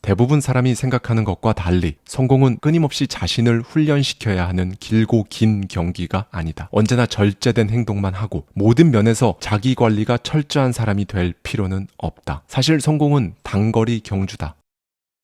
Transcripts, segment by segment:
대부분 사람이 생각하는 것과 달리 성공은 끊임없이 자신을 훈련시켜야 하는 길고 긴 경기가 아니다. 언제나 절제된 행동만 하고 모든 면에서 자기 관리가 철저한 사람이 될 필요는 없다. 사실 성공은 단거리 경주다.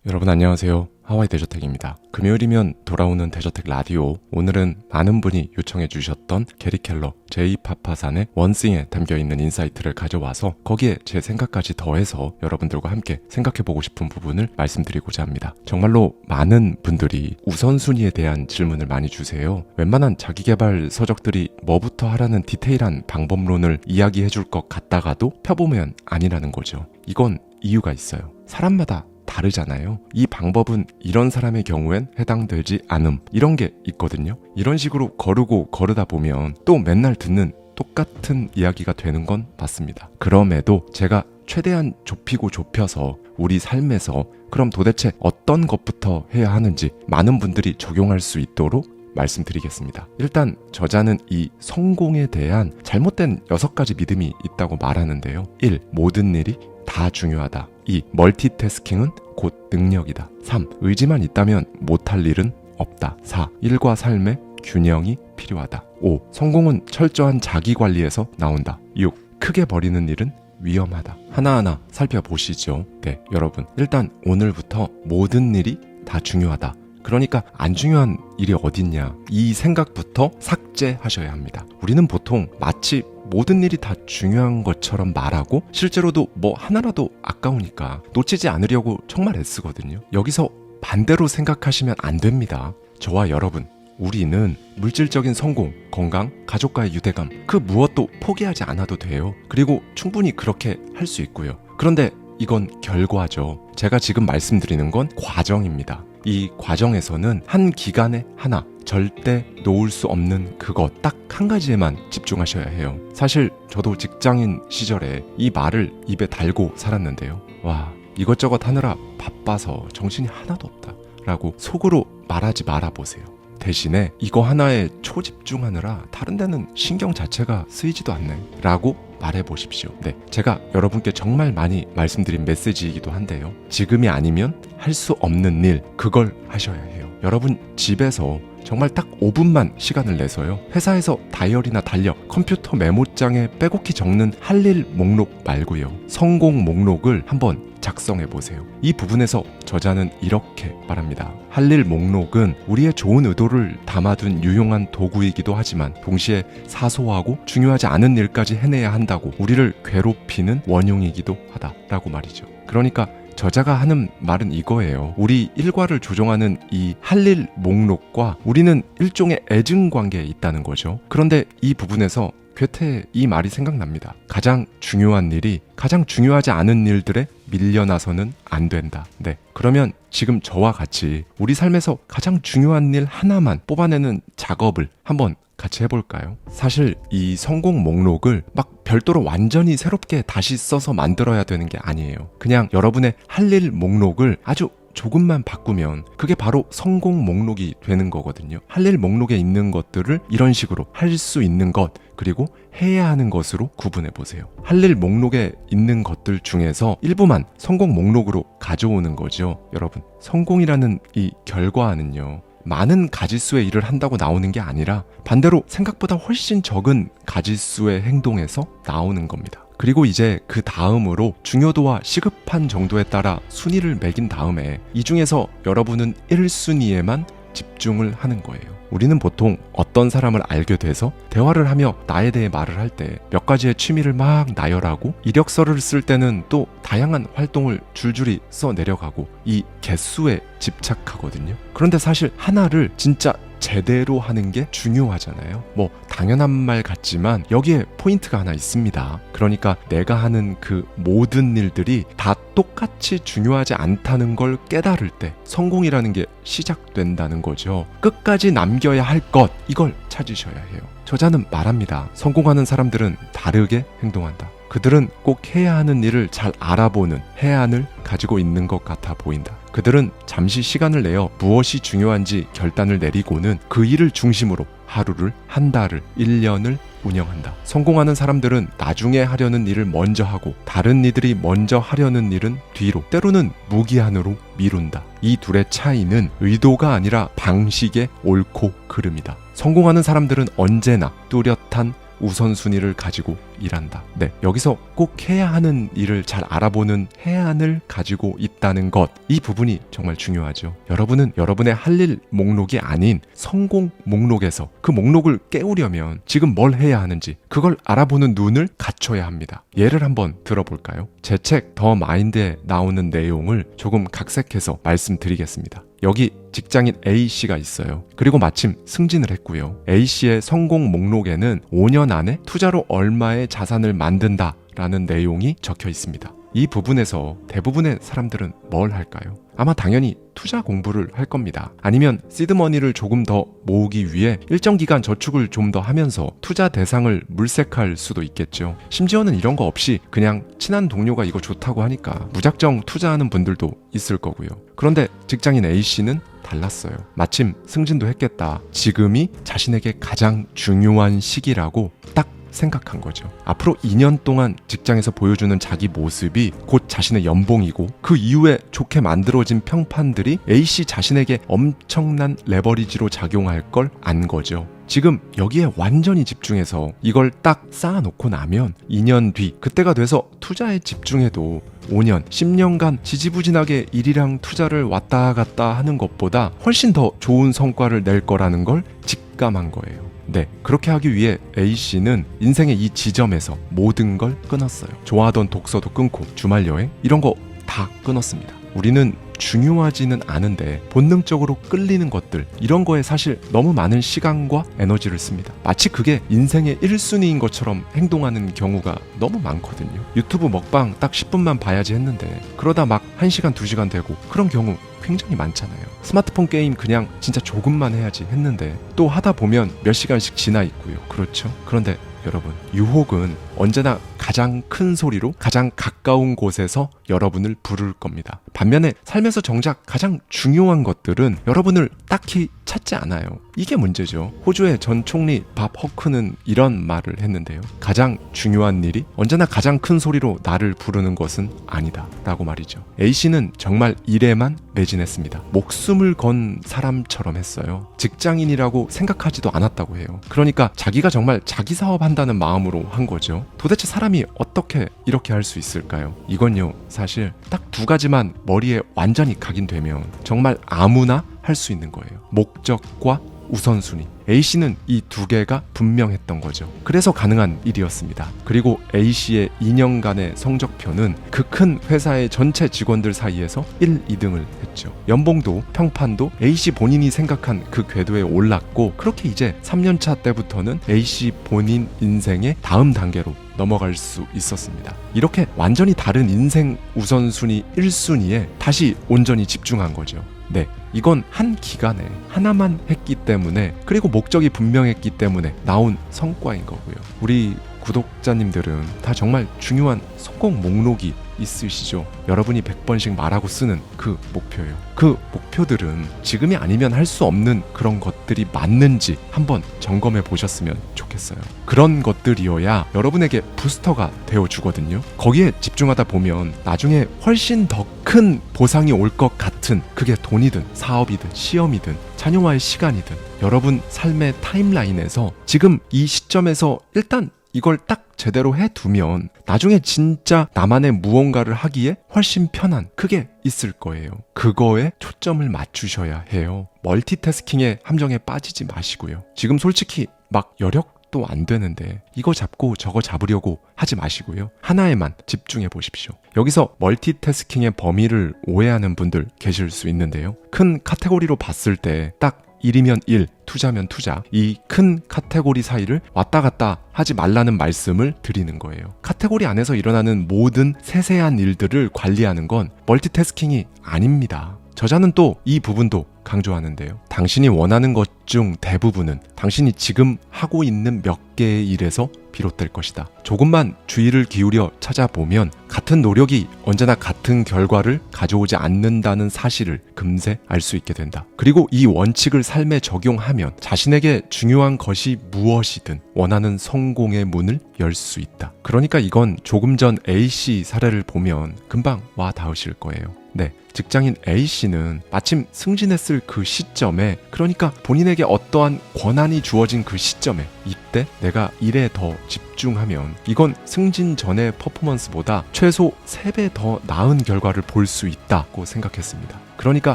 여러분 안녕하세요. 하와이 대저택입니다. 금요일이면 돌아오는 대저택 라디오. 오늘은 많은 분이 요청해 주셨던 게리 켈러, 제이 파파산의 원싱에 담겨있는 인사이트를 가져와서 거기에 제 생각까지 더해서 여러분들과 함께 생각해보고 싶은 부분을 말씀드리고자 합니다. 정말로 많은 분들이 우선순위에 대한 질문을 많이 주세요. 웬만한 자기계발 서적들이 뭐부터 하라는 디테일한 방법론을 이야기해줄 것 같다가도 펴보면 아니라는 거죠. 이건 이유가 있어요. 사람마다 다르잖아요. 이 방법은 이런 사람의 경우엔 해당되지 않음, 이런 게 있거든요. 이런 식으로 거르다 보면 또 맨날 듣는 똑같은 이야기가 되는 건 맞습니다. 그럼에도 제가 최대한 좁혀서 우리 삶에서 그럼 도대체 어떤 것부터 해야 하는지 많은 분들이 적용할 수 있도록 말씀드리겠습니다. 일단 저자는 이 성공에 대한 잘못된 6가지 믿음이 있다고 말하는데요. 1. 모든 일이 다 중요하다. 2. 멀티태스킹은 곧 능력이다. 3. 의지만 있다면 못할 일은 없다. 4. 일과 삶의 균형이 필요하다. 5. 성공은 철저한 자기관리에서 나온다. 6. 크게 버리는 일은 위험하다. 하나하나 살펴보시죠. 네, 여러분. 일단 오늘부터 모든 일이 다 중요하다. 그러니까 안 중요한 일이 어딨냐, 이 생각부터 삭제하셔야 합니다. 우리는 보통 마치 모든 일이 다 중요한 것처럼 말하고 실제로도 뭐 하나라도 아까우니까 놓치지 않으려고 정말 애쓰거든요. 여기서 반대로 생각하시면 안 됩니다. 저와 여러분, 우리는 물질적인 성공, 건강, 가족과의 유대감, 그 무엇도 포기하지 않아도 돼요. 그리고 충분히 그렇게 할 수 있고요. 그런데 이건 결과죠. 제가 지금 말씀드리는 건 과정입니다. 이 과정에서는 한 기간에 하나, 절대 놓을 수 없는 그것 딱 한 가지에만 집중하셔야 해요. 사실 저도 직장인 시절에 이 말을 입에 달고 살았는데요. 와, 이것저것 하느라 바빠서 정신이 하나도 없다 라고 속으로 말하지 말아보세요. 대신에 이거 하나에 초집중하느라 다른 데는 신경 자체가 쓰이지도 않네 라고 말해보십시오. 네, 제가 여러분께 정말 많이 말씀드린 메시지이기도 한데요. 지금이 아니면 할 수 없는 일, 그걸 하셔야 해요. 여러분 집에서 정말 딱 5분만 시간을 내서요. 회사에서 다이어리나 달력, 컴퓨터 메모장에 빼곡히 적는 할 일 목록 말고요. 성공 목록을 한번 작성해 보세요. 이 부분에서 저자는 이렇게 말합니다. 할 일 목록은 우리의 좋은 의도를 담아둔 유용한 도구이기도 하지만 동시에 사소하고 중요하지 않은 일까지 해내야 한다고 우리를 괴롭히는 원흉이기도 하다라고 말이죠. 그러니까 저자가 하는 말은 이거예요. 우리 일과를 조정하는 이 할 일 목록과 우리는 일종의 애증관계에 있다는 거죠. 그런데 이 부분에서 괴테의 이 말이 생각납니다. 가장 중요한 일이 가장 중요하지 않은 일들에 밀려나서는 안 된다. 네, 그러면 지금 저와 같이 우리 삶에서 가장 중요한 일 하나만 뽑아내는 작업을 한번 같이 해볼까요? 사실 이 성공 목록을 막 별도로 완전히 새롭게 다시 써서 만들어야 되는 게 아니에요. 그냥 여러분의 할 일 목록을 아주 조금만 바꾸면 그게 바로 성공 목록이 되는 거거든요. 할 일 목록에 있는 것들을 이런 식으로 할 수 있는 것, 그리고 해야 하는 것으로 구분해 보세요. 할 일 목록에 있는 것들 중에서 일부만 성공 목록으로 가져오는 거죠. 여러분, 성공이라는 이 결과는요, 많은 가지수의 일을 한다고 나오는 게 아니라 반대로 생각보다 훨씬 적은 가지수의 행동에서 나오는 겁니다. 그리고 이제 그 다음으로 중요도와 시급한 정도에 따라 순위를 매긴 다음에 이 중에서 여러분은 1순위에만 집중을 하는 거예요. 우리는 보통 어떤 사람을 알게 돼서 대화를 하며 나에 대해 말을 할 때 몇 가지의 취미를 막 나열하고 이력서를 쓸 때는 또 다양한 활동을 줄줄이 써 내려가고 이 개수에 집착하거든요. 그런데 사실 하나를 진짜 제대로 하는 게 중요하잖아요. 뭐 당연한 말 같지만 여기에 포인트가 하나 있습니다. 그러니까 내가 하는 그 모든 일들이 다 똑같이 중요하지 않다는 걸 깨달을 때 성공이라는 게 시작된다는 거죠. 끝까지 남겨야 할 것, 이걸 찾으셔야 해요. 저자는 말합니다. 성공하는 사람들은 다르게 행동한다. 그들은 꼭 해야 하는 일을 잘 알아보는 해안을 가지고 있는 것 같아 보인다. 그들은 잠시 시간을 내어 무엇이 중요한지 결단을 내리고는 그 일을 중심으로 하루를, 한 달을, 1년을 운영한다. 성공하는 사람들은 나중에 하려는 일을 먼저 하고 다른 이들이 먼저 하려는 일은 뒤로, 때로는 무기한으로 미룬다. 이 둘의 차이는 의도가 아니라 방식의 옳고 그름이다. 성공하는 사람들은 언제나 뚜렷한 우선순위를 가지고 일한다. 네, 여기서 꼭 해야 하는 일을 잘 알아보는 해안을 가지고 있다는 것, 이 부분이 정말 중요하죠. 여러분은 여러분의 할 일 목록이 아닌 성공 목록에서 그 목록을 깨우려면 지금 뭘 해야 하는지 그걸 알아보는 눈을 갖춰야 합니다. 예를 한번 들어볼까요? 제 책 더 마인드에 나오는 내용을 조금 각색해서 말씀드리겠습니다. 여기 직장인 A씨가 있어요. 그리고 마침 승진을 했고요. A씨의 성공 목록에는 5년 안에 투자로 얼마의 자산을 만든다라는 내용이 적혀 있습니다. 이 부분에서 대부분의 사람들은 뭘 할까요? 아마 당연히 투자 공부를 할 겁니다. 아니면 시드머니를 조금 더 모으기 위해 일정 기간 저축을 좀 더 하면서 투자 대상을 물색할 수도 있겠죠. 심지어는 이런 거 없이 그냥 친한 동료가 이거 좋다고 하니까 무작정 투자하는 분들도 있을 거고요. 그런데 직장인 A씨는 달랐어요. 마침 승진도 했겠다. 지금이 자신에게 가장 중요한 시기라고 딱 생각한 거죠. 앞으로 2년 동안 직장에서 보여주는 자기 모습이 곧 자신의 연봉이고 그 이후에 좋게 만들어진 평판들이 A씨 자신에게 엄청난 레버리지로 작용할 걸 안 거죠. 지금 여기에 완전히 집중해서 이걸 딱 쌓아놓고 나면 2년 뒤 그때가 돼서 투자에 집중해도 5년, 10년간 지지부진하게 일이랑 투자를 왔다 갔다 하는 것보다 훨씬 더 좋은 성과를 낼 거라는 걸 직감한 거예요. 네, 그렇게 하기 위해 A씨는 인생의 이 지점에서 모든 걸 끊었어요. 좋아하던 독서도 끊고 주말 여행 이런 거 다 끊었습니다. 우리는 중요하지는 않은데 본능적으로 끌리는 것들, 이런 거에 사실 너무 많은 시간과 에너지를 씁니다. 마치 그게 인생의 1순위인 것처럼 행동하는 경우가 너무 많거든요. 유튜브 먹방 딱 10분만 봐야지 했는데 그러다 막 1시간, 2시간 되고 그런 경우 굉장히 많잖아요. 스마트폰 게임 그냥 진짜 조금만 해야지 했는데 또 하다 보면 몇 시간씩 지나 있고요. 그렇죠? 그런데 여러분, 유혹은 언제나 가장 큰 소리로 가장 가까운 곳에서 여러분을 부를 겁니다. 반면에 삶에서 정작 가장 중요한 것들은 여러분을 딱히 찾지 않아요. 이게 문제죠. 호주의 전 총리 밥 허크는 이런 말을 했는데요. 가장 중요한 일이 언제나 가장 큰 소리로 나를 부르는 것은 아니다 라고 말이죠. A씨는 정말 일에만 매진했습니다. 목숨을 건 사람처럼 했어요. 직장인이라고 생각하지도 않았다고 해요. 그러니까 자기가 정말 자기 사업한다는 마음으로 한 거죠. 도대체 사람이 어떻게 이렇게 할 수 있을까요? 이건요, 사실 딱 2가지만 머리에 완전히 각인되면 정말 아무나 할 수 있는 거예요. 목적과 우선순위. A씨는 이 2개가 분명했던 거죠. 그래서 가능한 일이었습니다. 그리고 A씨의 2년간의 성적표는 그 큰 회사의 전체 직원들 사이에서 1, 2등을 했죠. 연봉도 평판도 A씨 본인이 생각한 그 궤도에 올랐고, 그렇게 이제 3년차 때부터는 A씨 본인 인생의 다음 단계로 넘어갈 수 있었습니다. 이렇게 완전히 다른 인생 우선순위 1순위에 다시 온전히 집중한 거죠. 네, 이건 한 기간에 하나만 했기 때문에, 그리고 목적이 분명했기 때문에 나온 성과인 거고요. 우리 구독자님들은 다 정말 중요한 성공 목록이 있으시죠? 여러분이 100번씩 말하고 쓰는 그 목표예요. 그 목표들은 지금이 아니면 할 수 없는 그런 것들이 맞는지 한번 점검해 보셨으면 좋겠어요. 그런 것들이어야 여러분에게 부스터가 되어주거든요. 거기에 집중하다 보면 나중에 훨씬 더 큰 보상이 올 것 같은, 그게 돈이든 사업이든 시험이든 자녀와의 시간이든 여러분 삶의 타임라인에서 지금 이 시점에서 일단 이걸 딱 제대로 해두면 나중에 진짜 나만의 무언가를 하기에 훨씬 편한 그게 있을 거예요. 그거에 초점을 맞추셔야 해요. 멀티태스킹의 함정에 빠지지 마시고요. 지금 솔직히 막 여력도 안 되는데 이거 잡고 저거 잡으려고 하지 마시고요. 하나에만 집중해 보십시오. 여기서 멀티태스킹의 범위를 오해하는 분들 계실 수 있는데요. 큰 카테고리로 봤을 때 딱 일이면 일, 투자면 투자, 이 큰 카테고리 사이를 왔다 갔다 하지 말라는 말씀을 드리는 거예요. 카테고리 안에서 일어나는 모든 세세한 일들을 관리하는 건 멀티태스킹이 아닙니다. 저자는 또 이 부분도 강조하는데요. 당신이 원하는 것 중 대부분은 당신이 지금 하고 있는 몇 개의 일에서 비롯될 것이다. 조금만 주의를 기울여 찾아보면 같은 노력이 언제나 같은 결과를 가져오지 않는다는 사실을 금세 알 수 있게 된다. 그리고 이 원칙을 삶에 적용하면 자신에게 중요한 것이 무엇이든 원하는 성공의 문을 열 수 있다. 그러니까 이건 조금 전 A씨 사례를 보면 금방 와 닿으실 거예요. 네, 직장인 A씨는 마침 승진했을 그 시점에, 그러니까 본인에게 어떠한 권한이 주어진 그 시점에, 이때 내가 일에 더 집중하면 이건 승진 전의 퍼포먼스보다 최소 3배 더 나은 결과를 볼 수 있다고 생각했습니다. 그러니까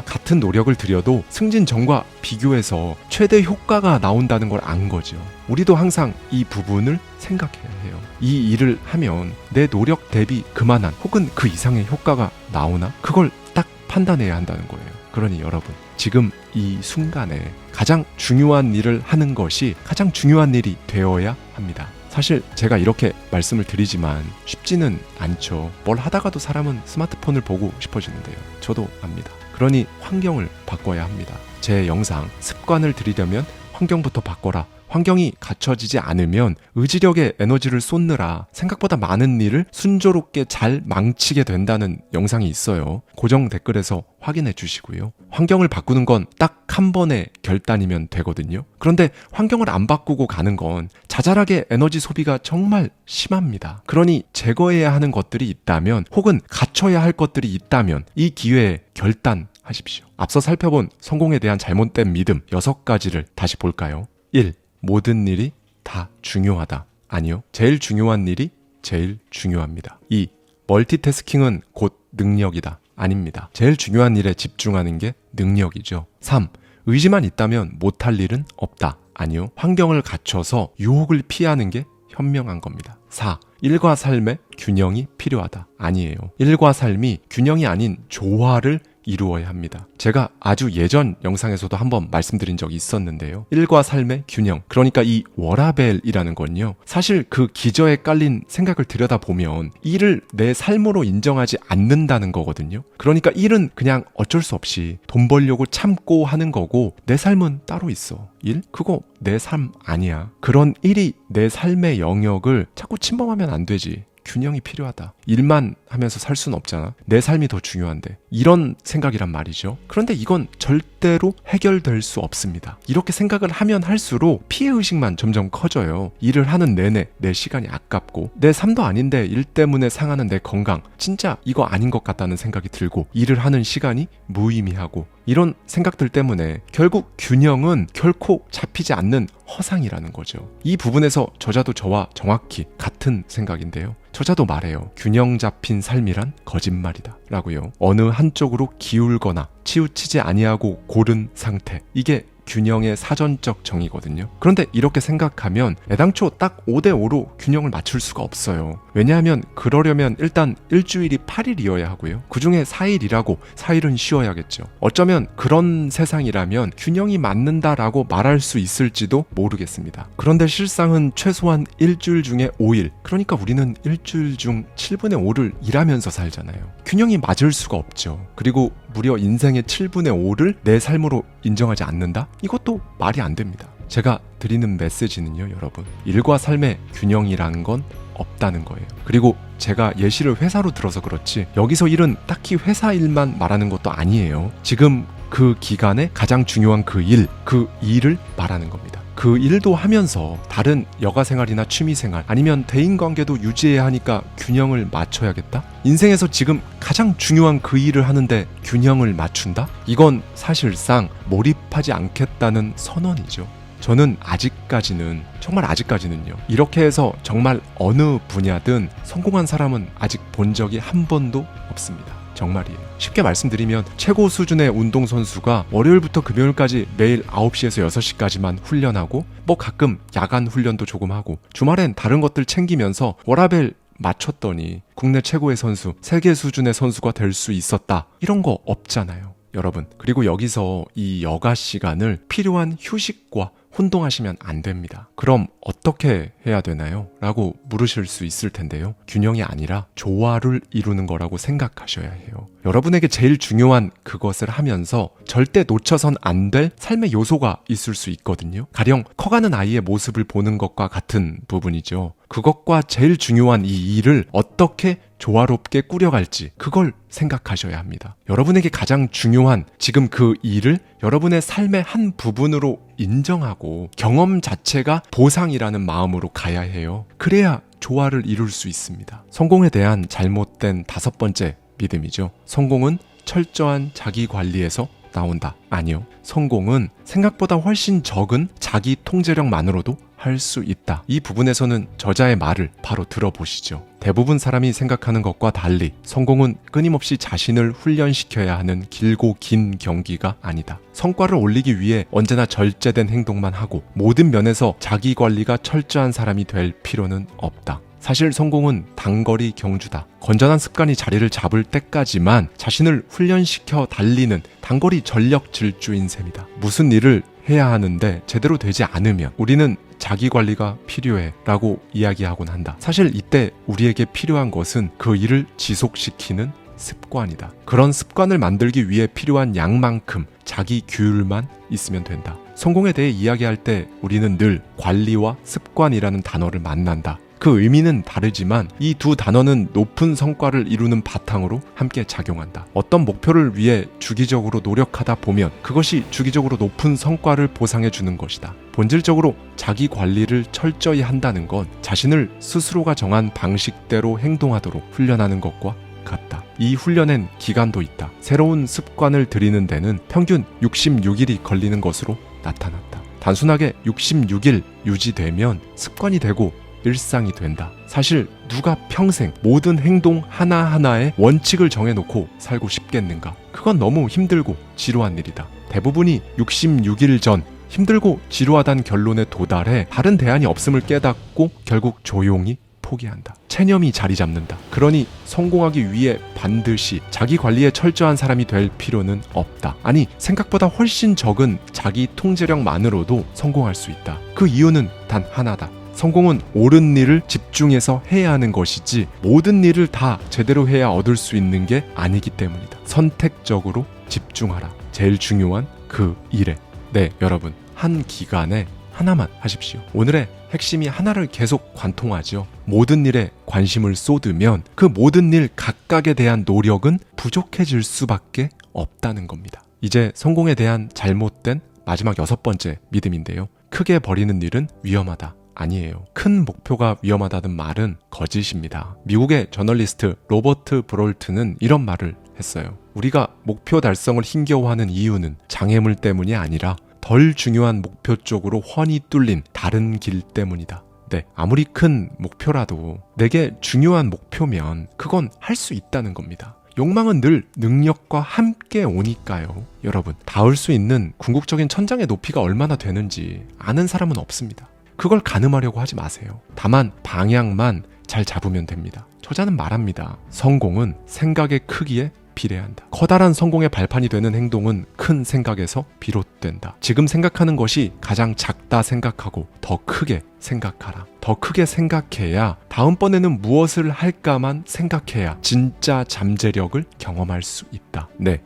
같은 노력을 들여도 승진 전과 비교해서 최대 효과가 나온다는 걸 안 거죠. 우리도 항상 이 부분을 생각해야 해요. 이 일을 하면 내 노력 대비 그만한 혹은 그 이상의 효과가 나오나? 그걸 딱 판단해야 한다는 거예요. 그러니 여러분, 지금 이 순간에 가장 중요한 일을 하는 것이 가장 중요한 일이 되어야 합니다. 사실 제가 이렇게 말씀을 드리지만 쉽지는 않죠. 뭘 하다가도 사람은 스마트폰을 보고 싶어지는데요. 저도 압니다. 그러니 환경을 바꿔야 합니다. 제 영상 습관을 들이려면 환경부터 바꿔라. 환경이 갖춰지지 않으면 의지력에 에너지를 쏟느라 생각보다 많은 일을 순조롭게 잘 망치게 된다는 영상이 있어요. 고정 댓글에서 확인해 주시고요. 환경을 바꾸는 건 딱 한 번의 결단이면 되거든요. 그런데 환경을 안 바꾸고 가는 건 자잘하게 에너지 소비가 정말 심합니다. 그러니 제거해야 하는 것들이 있다면 혹은 갖춰야 할 것들이 있다면 이 기회에 결단하십시오. 앞서 살펴본 성공에 대한 잘못된 믿음 6가지를 다시 볼까요? 1. 모든 일이 다 중요하다. 아니요. 제일 중요한 일이 제일 중요합니다. 2. 멀티태스킹은 곧 능력이다. 아닙니다. 제일 중요한 일에 집중하는 게 능력이죠. 3. 의지만 있다면 못할 일은 없다. 아니요. 환경을 갖춰서 유혹을 피하는 게 현명한 겁니다. 4. 일과 삶의 균형이 필요하다. 아니에요. 일과 삶이 균형이 아닌 조화를 이루어야 합니다. 제가 아주 예전 영상에서도 한번 말씀드린 적이 있었는데요. 일과 삶의 균형, 그러니까 이 워라밸이라는 건요, 사실 그 기저에 깔린 생각을 들여다보면 일을 내 삶으로 인정하지 않는다는 거거든요. 그러니까 일은 그냥 어쩔 수 없이 돈 벌려고 참고 하는 거고 내 삶은 따로 있어. 일? 그거 내 삶 아니야. 그런 일이 내 삶의 영역을 자꾸 침범하면 안 되지. 균형이 필요하다. 일만 하면서 살 수는 없잖아. 내 삶이 더 중요한데. 이런 생각이란 말이죠. 그런데 이건 절대로 해결될 수 없습니다. 이렇게 생각을 하면 할수록 피해의식만 점점 커져요. 일을 하는 내내 내 시간이 아깝고 내 삶도 아닌데 일 때문에 상하는 내 건강, 진짜 이거 아닌 것 같다는 생각이 들고 일을 하는 시간이 무의미하고, 이런 생각들 때문에 결국 균형은 결코 잡히지 않는 허상이라는 거죠. 이 부분에서 저자도 저와 정확히 같은 생각인데요. 저자도 말해요. 균형 잡힌 삶이란 거짓말이다 라고요. 어느 한쪽으로 기울거나 치우치지 아니하고 고른 상태, 이게 균형의 사전적 정의거든요. 그런데 이렇게 생각하면 애당초 딱 5대5로 균형을 맞출 수가 없어요. 왜냐하면 그러려면 일단 일주일이 8일이어야 하고요. 그중에 4일 일하고 4일은 쉬어야겠죠. 어쩌면 그런 세상이라면 균형이 맞는다라고 말할 수 있을지도 모르겠습니다. 그런데 실상은 최소한 일주일 중에 5일, 그러니까 우리는 일주일 중 7분의 5를 일하면서 살잖아요. 균형이 맞을 수가 없죠. 그리고 무려 인생의 7분의 5를 내 삶으로 인정하지 않는다? 이것도 말이 안 됩니다. 제가 드리는 메시지는요, 여러분, 일과 삶의 균형이라는 건 없다는 거예요. 그리고 제가 예시를 회사로 들어서 그렇지 여기서 일은 딱히 회사 일만 말하는 것도 아니에요. 지금 그 기간에 가장 중요한 그 일을 말하는 겁니다. 그 일도 하면서 다른 여가생활이나 취미생활 아니면 대인관계도 유지해야 하니까 균형을 맞춰야겠다? 인생에서 지금 가장 중요한 그 일을 하는데 균형을 맞춘다? 이건 사실상 몰입하지 않겠다는 선언이죠. 저는 아직까지는, 정말 아직까지는요, 이렇게 해서 정말 어느 분야든 성공한 사람은 아직 본 적이 한 번도 없습니다. 정말이에요. 쉽게 말씀드리면 최고 수준의 운동선수가 월요일부터 금요일까지 매일 9시에서 6시까지만 훈련하고 뭐 가끔 야간 훈련도 조금 하고 주말엔 다른 것들 챙기면서 워라밸 맞췄더니 국내 최고의 선수, 세계 수준의 선수가 될 수 있었다. 이런 거 없잖아요, 여러분. 그리고 여기서 이 여가 시간을 필요한 휴식과 혼동하시면 안 됩니다. 그럼 어떻게 해야 되나요? 라고 물으실 수 있을 텐데요. 균형이 아니라 조화를 이루는 거라고 생각하셔야 해요. 여러분에게 제일 중요한 그것을 하면서 절대 놓쳐선 안 될 삶의 요소가 있을 수 있거든요. 가령 커가는 아이의 모습을 보는 것과 같은 부분이죠. 그것과 제일 중요한 이 일을 어떻게 조화롭게 꾸려갈지 그걸 생각하셔야 합니다. 여러분에게 가장 중요한 지금 그 일을 여러분의 삶의 한 부분으로 인정하고 경험 자체가 보상이라는 마음으로 가야 해요. 그래야 조화를 이룰 수 있습니다. 성공에 대한 잘못된 5번째 믿음이죠. 성공은 철저한 자기 관리에서 나온다. 아니요. 성공은 생각보다 훨씬 적은 자기 통제력만으로도 할 수 있다. 이 부분에서는 저자의 말을 바로 들어보시죠. 대부분 사람이 생각하는 것과 달리 성공은 끊임없이 자신을 훈련시켜야 하는 길고 긴 경기가 아니다. 성과를 올리기 위해 언제나 절제된 행동만 하고 모든 면에서 자기 관리가 철저한 사람이 될 필요는 없다. 사실 성공은 단거리 경주다. 건전한 습관이 자리를 잡을 때까지만 자신을 훈련시켜 달리는 단거리 전력 질주인 셈이다. 무슨 일을 해야 하는데 제대로 되지 않으면 우리는 자기 관리가 필요해 라고 이야기하곤 한다. 사실 이때 우리에게 필요한 것은 그 일을 지속시키는 습관이다. 그런 습관을 만들기 위해 필요한 양만큼 자기 규율만 있으면 된다. 성공에 대해 이야기할 때 우리는 늘 관리와 습관이라는 단어를 만난다. 그 의미는 다르지만 이 두 단어는 높은 성과를 이루는 바탕으로 함께 작용한다. 어떤 목표를 위해 주기적으로 노력하다 보면 그것이 주기적으로 높은 성과를 보상해 주는 것이다. 본질적으로 자기 관리를 철저히 한다는 건 자신을 스스로가 정한 방식대로 행동하도록 훈련하는 것과 같다. 이 훈련엔 기간도 있다. 새로운 습관을 들이는 데는 평균 66일이 걸리는 것으로 나타났다. 단순하게 66일 유지되면 습관이 되고 일상이 된다. 사실 누가 평생 모든 행동 하나하나에 원칙을 정해놓고 살고 싶겠는가? 그건 너무 힘들고 지루한 일이다. 대부분이 66일 전 힘들고 지루하다는 결론에 도달해 다른 대안이 없음을 깨닫고 결국 조용히 포기한다. 체념이 자리 잡는다. 그러니 성공하기 위해 반드시 자기 관리에 철저한 사람이 될 필요는 없다. 아니, 생각보다 훨씬 적은 자기 통제력만으로도 성공할 수 있다. 그 이유는 단 하나다. 성공은 옳은 일을 집중해서 해야 하는 것이지 모든 일을 다 제대로 해야 얻을 수 있는 게 아니기 때문이다. 선택적으로 집중하라. 제일 중요한 그 일에. 네, 여러분. 한 기간에 하나만 하십시오. 오늘의 핵심이 하나를 계속 관통하죠. 모든 일에 관심을 쏟으면 그 모든 일 각각에 대한 노력은 부족해질 수밖에 없다는 겁니다. 이제 성공에 대한 잘못된 마지막 6번째 믿음인데요. 크게 버리는 일은 위험하다. 아니에요. 큰 목표가 위험하다는 말은 거짓입니다. 미국의 저널리스트 로버트 브롤트는 이런 말을 했어요. 우리가 목표 달성을 힘겨워하는 이유는 장애물 때문이 아니라 덜 중요한 목표 쪽으로 훤히 뚫린 다른 길 때문이다. 네, 아무리 큰 목표라도 내게 중요한 목표면 그건 할 수 있다는 겁니다. 욕망은 늘 능력과 함께 오니까요. 여러분, 닿을 수 있는 궁극적인 천장의 높이가 얼마나 되는지 아는 사람은 없습니다. 그걸 가늠하려고 하지 마세요. 다만 방향만 잘 잡으면 됩니다. 저자는 말합니다. 성공은 생각의 크기에 비례한다. 커다란 성공의 발판이 되는 행동은 큰 생각에서 비롯된다. 지금 생각하는 것이 가장 작다 생각하고 더 크게 생각하라. 더 크게 생각해야 다음번에는 무엇을 할까만 생각해야 진짜 잠재력을 경험할 수 있다. 네,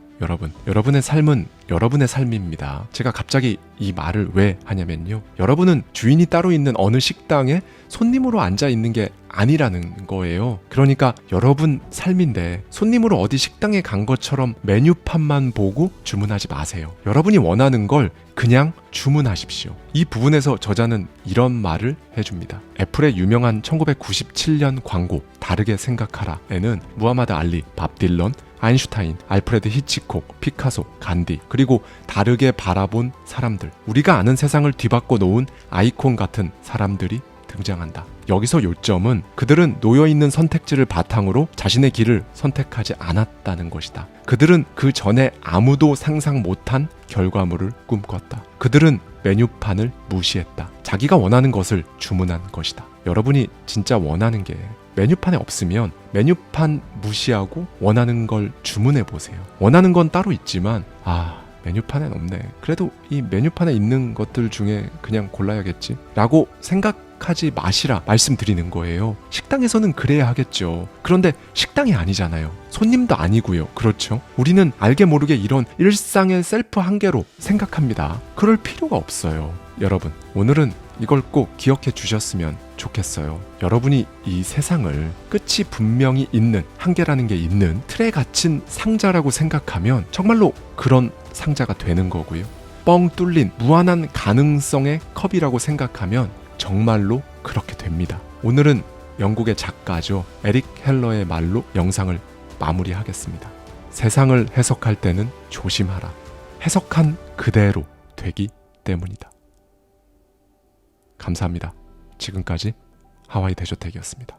여러분의 삶은 여러분의 삶입니다. 제가 갑자기 이 말을 왜 하냐면요. 여러분은 주인이 따로 있는 어느 식당에 손님으로 앉아 있는 게 아니라는 거예요. 그러니까 여러분 삶인데 손님으로 어디 식당에 간 것처럼 메뉴판만 보고 주문하지 마세요. 여러분이 원하는 걸 그냥 주문하십시오. 이 부분에서 저자는 이런 말을 해줍니다. 애플의 유명한 1997년 광고 다르게 생각하라에는 무하마드 알리, 밥 딜런, 아인슈타인, 알프레드 히치콕, 피카소, 간디, 그리고 다르게 바라본 사람들, 우리가 아는 세상을 뒤바꿔 놓은 아이콘 같은 사람들이 등장한다. 여기서 요점은 그들은 놓여있는 선택지를 바탕으로 자신의 길을 선택하지 않았다는 것이다. 그들은 그 전에 아무도 상상 못한 결과물을 꿈꿨다. 그들은 메뉴판을 무시했다. 자기가 원하는 것을 주문한 것이다. 여러분이 진짜 원하는 게 메뉴판에 없으면 메뉴판 무시하고 원하는 걸 주문해 보세요. 원하는 건 따로 있지만 메뉴판엔 없네. 그래도 이 메뉴판에 있는 것들 중에 그냥 골라야겠지 라고 생각하지 마시라 말씀드리는 거예요. 식당에서는 그래야 하겠죠. 그런데 식당이 아니잖아요. 손님도 아니고요. 그렇죠? 우리는 알게 모르게 이런 일상의 셀프 한계로 생각합니다. 그럴 필요가 없어요. 여러분, 오늘은 이걸 꼭 기억해 주셨으면 좋겠어요. 여러분이 이 세상을 끝이 분명히 있는, 한계라는 게 있는 틀에 갇힌 상자라고 생각하면 정말로 그런 상자가 되는 거고요. 뻥 뚫린 무한한 가능성의 컵이라고 생각하면 정말로 그렇게 됩니다. 오늘은 영국의 작가죠. 에릭 헬러의 말로 영상을 마무리하겠습니다. 세상을 해석할 때는 조심하라. 해석한 그대로 되기 때문이다. 감사합니다. 지금까지 하와이 대저택이었습니다.